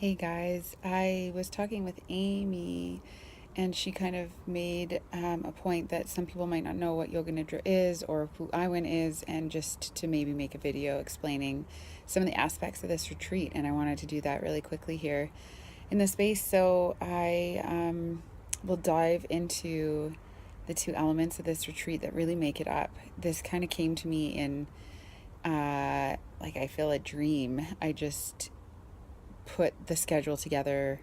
Hey guys, I was talking with Amy and she kind of made a point that some people might not know what Yoga Nidra is or who IWEN is, and just to maybe make a video explaining some of the aspects of this retreat. And I wanted to do that really quickly here in this space. So I will dive into the two elements of this retreat that really make it up. This kind of came to me in, like, I feel a dream. I just put the schedule together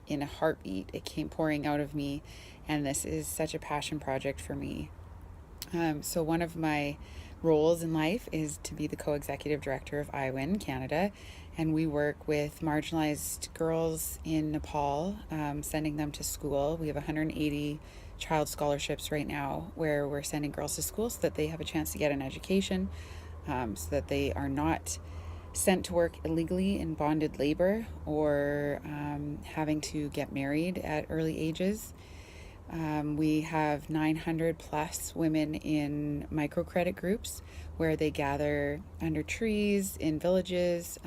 in a heartbeat. It came pouring out of me, and this is such a passion project for me. So one of my roles in life is to be the co-executive director of IWEN Canada, and we work with marginalized girls in Nepal, sending them to school. We have 180 child scholarships right now where we're sending girls to school so that they have a chance to get an education, so that they are not sent to work illegally in bonded labor or having to get married at early ages. We have 900 plus women in microcredit groups where they gather under trees in villages,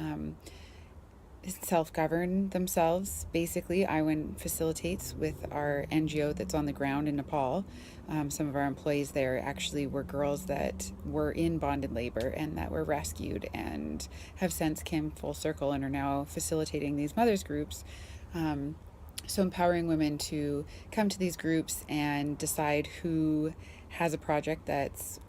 self-govern themselves. Basically, IWEN facilitates with our NGO that's on the ground in Nepal. Some of our employees there actually were girls that were in bonded labor and that were rescued and have since come full circle and are now facilitating these mothers groups. So empowering women to come to these groups and decide who has a project that's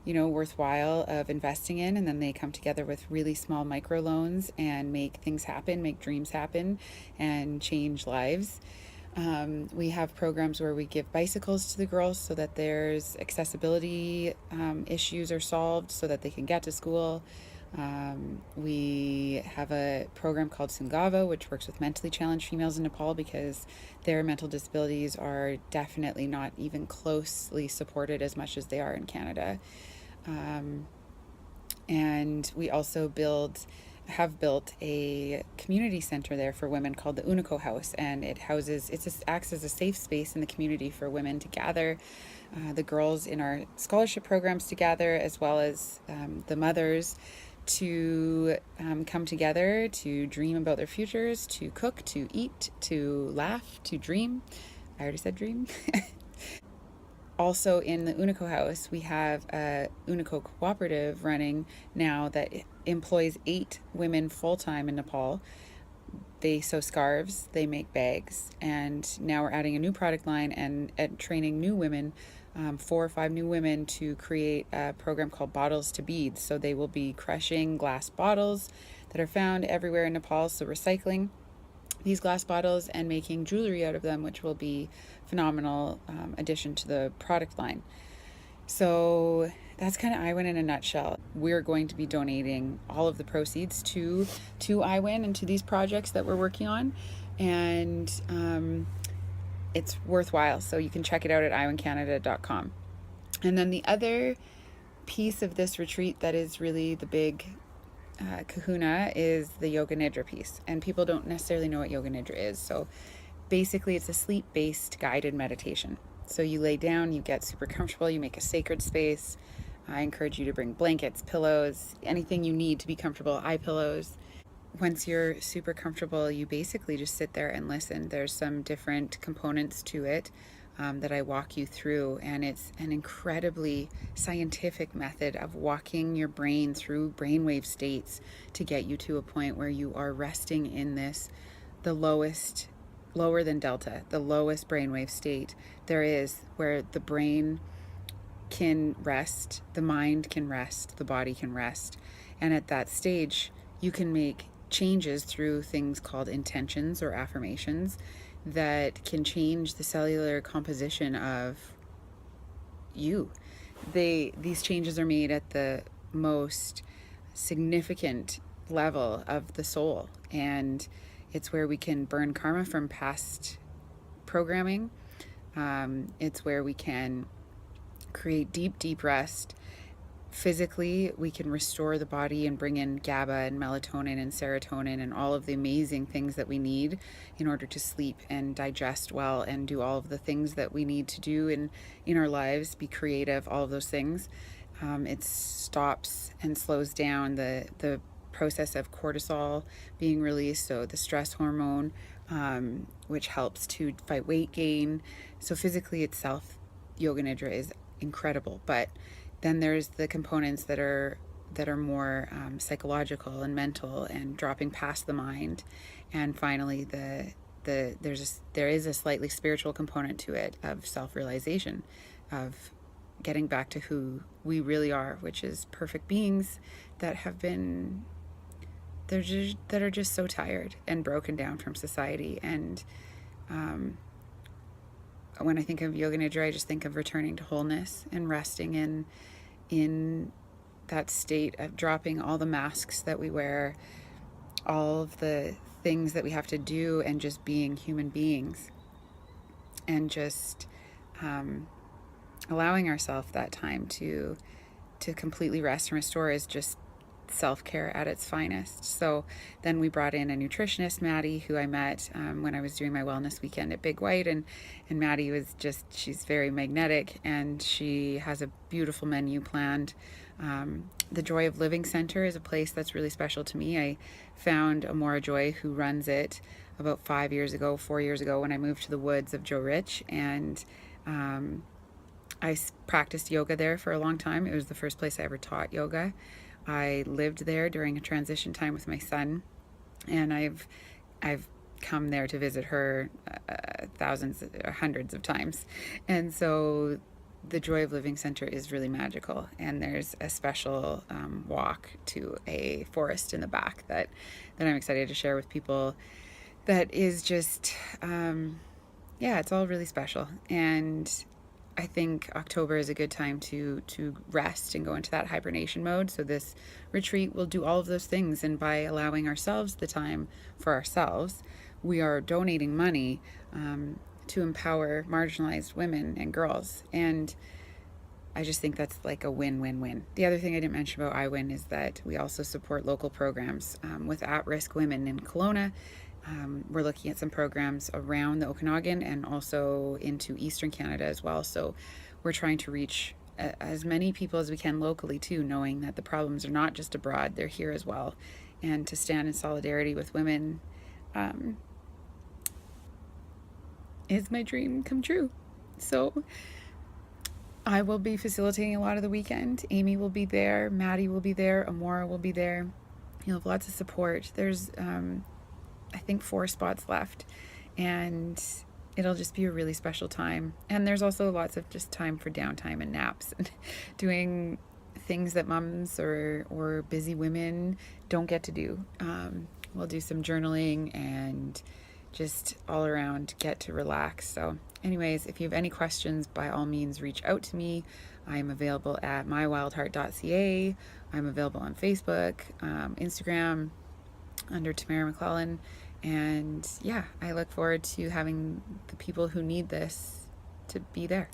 worthwhile of investing in, and then they come together with really small micro loans and make things happen, make dreams happen, and change lives. We have programs where we give bicycles to the girls so that there's accessibility issues are solved so that they can get to school. We have a program called Sungava, which works with mentally challenged females in Nepal because their mental disabilities are definitely not even closely supported as much as they are in Canada. And we also have built a community center there for women called the Unico House, and it acts as a safe space in the community for women to gather, the girls in our scholarship programs to gather, as well as the mothers to come together to dream about their futures, to cook, to eat, to laugh, to dream. I already said dream. Also in the Unico House, we have a Unico cooperative running now that employs 8 women full-time in Nepal. They sew scarves, they make bags, and now we're adding a new product line and training new women, 4 or 5 new women, to create a program called Bottles to Beads. So they will be crushing glass bottles that are found everywhere in Nepal, so recycling these glass bottles and making jewelry out of them, which will be phenomenal addition to the product line. So that's kind of IWEN in a nutshell. We're going to be donating all of the proceeds to IWEN and to these projects that we're working on, and it's worthwhile. So you can check it out at iwencanada.com. And then the other piece of this retreat that is really the big kahuna is the Yoga Nidra piece, and people don't necessarily know what Yoga Nidra is. So basically it's a sleep-based guided meditation. So you lay down, you get super comfortable, you make a sacred space. I encourage you to bring blankets, pillows, anything you need to be comfortable, eye pillows. Once you're super comfortable, you basically just sit there and listen. There's some different components to it that I walk you through, and it's an incredibly scientific method of walking your brain through brainwave states to get you to a point where you are resting in this, the lowest, lower than delta, the lowest brainwave state there is, where the brain can rest, the mind can rest, the body can rest. And at that stage, you can make changes through things called intentions or affirmations that can change the cellular composition of you. These changes are made at the most significant level of the soul, and it's where we can burn karma from past programming. It's where we can create deep rest. Physically, we can restore the body and bring in GABA and melatonin and serotonin and all of the amazing things that we need in order to sleep and digest well and do all of the things that we need to do in our lives, be creative, all of those things. It stops and slows down the process of cortisol being released, so the stress hormone, which helps to fight weight gain. So physically itself, yoga nidra is incredible, but then there's the components that are more psychological and mental and dropping past the mind, and finally there is a slightly spiritual component to it of self-realization, of getting back to who we really are, which is perfect beings that have been that are just so tired and broken down from society. And when I think of yoga nidra, I just think of returning to wholeness and resting in that state of dropping all the masks that we wear, all of the things that we have to do, and just being human beings, and just allowing ourselves that time to completely rest and restore is just self-care at its finest. So then we brought in a nutritionist, Maddie, who I met when I was doing my wellness weekend at Big White, and Maddie was just, she's very magnetic, and she has a beautiful menu planned. The Joy of Living Center is a place that's really special to me. I found Amora Joy, who runs it, about 4 years ago when I moved to the woods of Joe Rich, and I practiced yoga there for a long time. It was the first place I ever taught yoga. I lived there during a transition time with my son, and I've come there to visit her thousands or hundreds of times. And so the Joy of Living Center is really magical, and there's a special walk to a forest in the back that I'm excited to share with people. That is just, it's all really special. And I think October is a good time to rest and go into that hibernation mode. So this retreat will do all of those things, and by allowing ourselves the time for ourselves, we are donating money to empower marginalized women and girls. And I just think that's like a win-win-win. The other thing I didn't mention about IWEN is that we also support local programs with at-risk women in Kelowna. We're looking at some programs around the Okanagan and also into Eastern Canada as well. So we're trying to reach as many people as we can locally too, knowing that the problems are not just abroad, they're here as well. And to stand in solidarity with women is my dream come true. So I will be facilitating a lot of the weekend. Amy will be there, Maddie will be there, Amora will be there. You'll have lots of support. There's I think 4 spots left, and it'll just be a really special time. And there's also lots of just time for downtime and naps and doing things that mums or busy women don't get to do. We'll do some journaling and just all around get to relax. So anyways, if you have any questions, by all means reach out to me. I'm available at mywildheart.ca. I'm available on Facebook, Instagram, under Tamara McClellan. And yeah, I look forward to having the people who need this to be there.